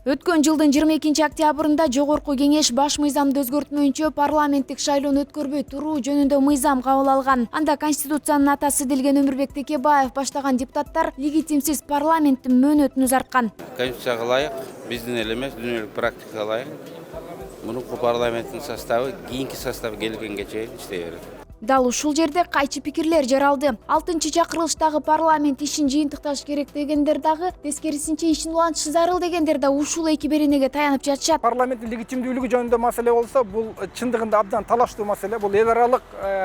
Өткөн жылдын 22 октябрында Жогорку Кеңеш баш мыйзамды өзгөртмөйүнчө парламенттик шайлоону өткөрбөй туруу жөнүндө мыйзам кабыл алган. Анда Конституциянын атасы делген Өмүрбек Текебаев баштаган депутаттар легитимсиз парламенттин мөөнөтүн узарткан. Конституцияга ылайык, биздин эле эмес, дүйнөлүк практикага ылайык мурунку парламенттин составы кийинки состав келгенге чейин иштей берет. Дал ушул жерде кайчы пикирлер жаралды. 6-чакырылыштагы парламент ишин жыйынтыкташ керек дегендер дагы, тескерисинче ишин улантышы зарыл дегендер да ушул эки беренеге таянып жатышат. Парламенттин легитимдүүлүгү жөнүндө маселе болсо, бул чындыгында абдан талаштуу маселе. Бул эл аралык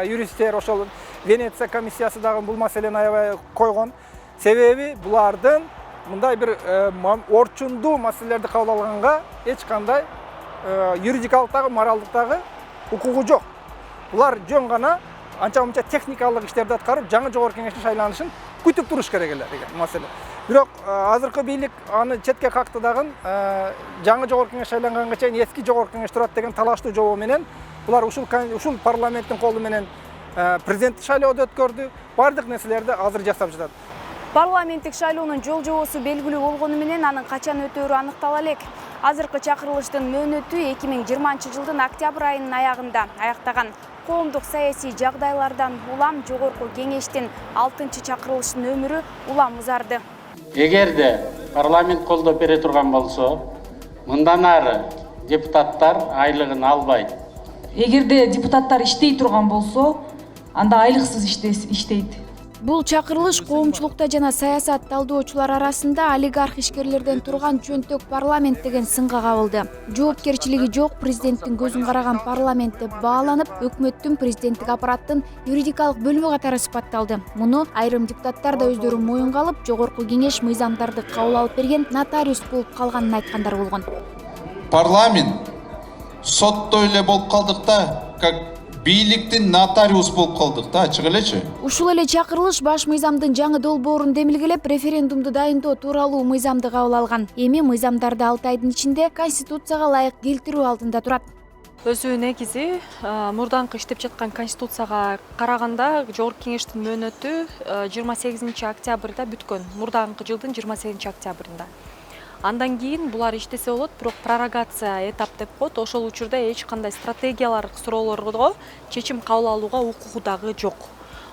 юристтер, ошол Венеция комиссиясы дагы бул маселени аябай койгон. Себеби булардын мындай бир орчундуу маселелерди кабыл алганга эч кандай юридикалык дагы, моралдык дагы укугу жок. Булар жөн гана анча-мынча техникалык иштерди аткарып, жаңы жогорку кеңештин шайланышын күтүп туруш керек эле деген маселе. Бирок азыркы бийлик аны четке какты дагы, жаңы жогорку кеңеш шайланганга чейин эски жогорку кеңеш турат деген талаштуу жобо менен булар ушул парламенттин колу менен президенттик шайлоодо өткөрдү. Бардык нерселерди азыр жасап жатат. Парламенттик шайлоонун жол-жобосу белгилүү болгону менен анын качан өтөөрү аныктала элек. Азыркы чакырылыштын мөөнөтү 2020 жылдын октябрь айынын аягында аяктаган. Коомдук саясий жагдайлардан улам жогорку кеңештин 6-чакырылышынын өмүрү улам узарды. Эгерде парламент колдоп бере турган болсо, мындан ары депутаттар айлыгын албайт. Эгерде депутаттар иштей турган болсо, анда айлыксыз иштейт. Бул чакырылыш коомчулукта жана саясат талдоочулар арасында олигарх ишкерлерден турган чөнтөк парламент деген сынга кабылды. Жоопкерчилиги жок президенттин көзүн караган парламент деп бааланып, өкмөттүн президенттик аппараттын юридикалык бөлүмү катары сыпатталды. Муну айрым депутаттар да өздөрү моюнга алып, жогорку кеңеш мыйзамдарды кабыл алып берген нотариус болуп калганын айткандар болгон. Парламент соттой эле болуп калдык да, как бийликтин нотариус болуп калдык да, ачык элечи. Ушул эле чакырылыш баш мыйзамдын жаңы долбоорун демилгелеп, референдумду дайындоо тууралуу мыйзамды кабыл алган. Эми мыйзамдарды 6 айдын ичинде Конституцияга ылайык келтирүү алдында турат. Өзү негизи мурданкы иштеп жаткан Конституцияга караганда жогорку кеңештин мөөнөтү 28 октябрда бүткөн. Мурданкы жылдын 28 октябрында. Андан кийин булар иштесе болот, бирок пророгация этап деп коет. Ошол учурда эч кандай стратегиялык суроолорго чечим кабыл алууга укугу дагы жок.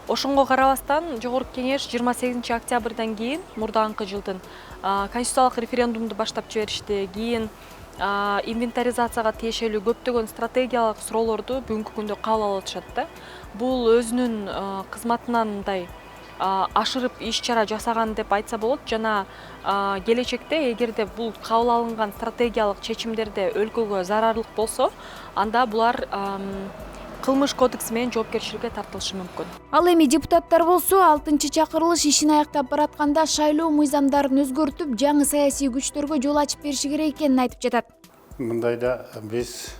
Ошонго карабастан жогорку кеңеш 28 октябрдан кийин мурданкы жылдын конституциялык референдумду баштап жиберишти. Кийин инвентаризацияга тиешелүү көптөгөн стратегиялык суроолорду бүгүнкү күндө кабыл алып атышат да. Бул өзүнүн кызматынан мындай ашырып иш-чара жасаган деп айтса болот. Жана келечекте эгерде бул кабыл алынган стратегиялык чечимдерде өлкөгө зарарлык болсо, анда булар кылмыш кодекси менен жоопкерчиликке тартылышы мүмкүн. Ал эми депутаттар болсо 6-чакырылыш ишин аяктап баратканда шайлоо мыйзамдарын өзгөртүп, жаңы саясий күчтөргө жол ачып бериши керек экенин айтып жатат. Мындайда биз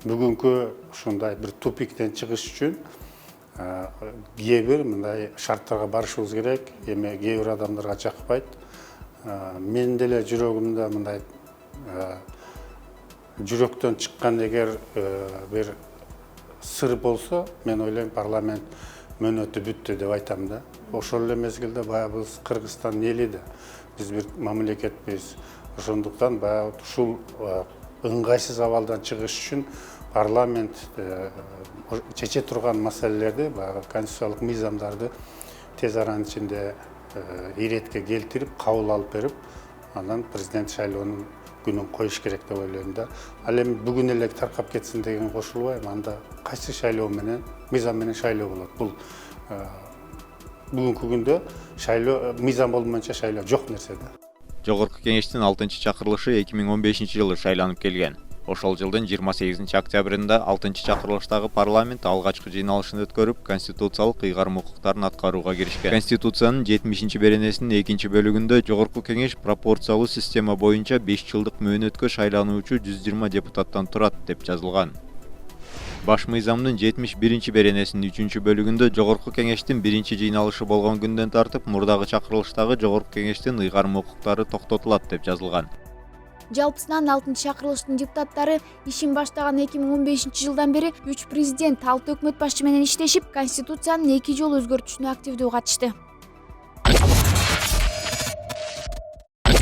бүгүнкү ушундай бир тупиктен чыгыш үчүн кээ бир мындай шарттарга барышыбыз керек. Эми кээ бир адамдарга жакпайт. Мен деле жүрөгүмдө мындай жүрөктөн чыккан эгер бир сыр болсо, мен ойлойм парламент мөөнөтү бүттү деп айтам да. Ошол эле мезгилде баягы биз Кыргызстан эли да, биз бир мамлекетпиз. Ошондуктан баягы ушул ыңгайсыз абалдан чыгыш үчүн парламент чече турган маселелерди, баягы конституциялык мыйзамдарды тез аранын ичинде иретке келтирип, кабыл алып берип, анан президент шайлоонун күнүн коюш керек деп ойлойм да. Ал эми бүгүн эле таркап кетсин деген кошулбайм. Анда кайсы шайлоо менен, мыйзам менен шайлоо болот. Бул бүгүнкү күндө шайлоо мыйзам болмойнча шайлоо жок нерсе да. Жогорку кеңештин 6-чакырылышы 2015 жылы шайланып келген. Ошол жылдын 28 октябрында 6-чакырылыштагы парламент алгачкы жыйналышын өткөрүп, конституциялык ыйгарым укуктарын аткарууга киришкен. Конституциянын 70-беренесинин 2-бөлүгүндө жогорку кеңеш пропорциялуу система боюнча 5 жылдык мөөнөткө шайлануучу 120 депутаттан турат деп жазылган. Баш мыйзамдын 71-беренесинин 3-бөлүгүндө жогорку кеңештин 1-жыйналышы болгон күндөн тартып, мурдагы чакырылыштагы жогорку кеңештин ыйгарым укуктары токтотулат деп жазылган. Жалпысынан 6-чакырылыштын депутаттары ишин баштаган 2015 жылдан бери 3 президент, 6 өкмөт башчы менен иштешип, Конституциянын 2 жолу өзгөртүшүнө активдүү катышты.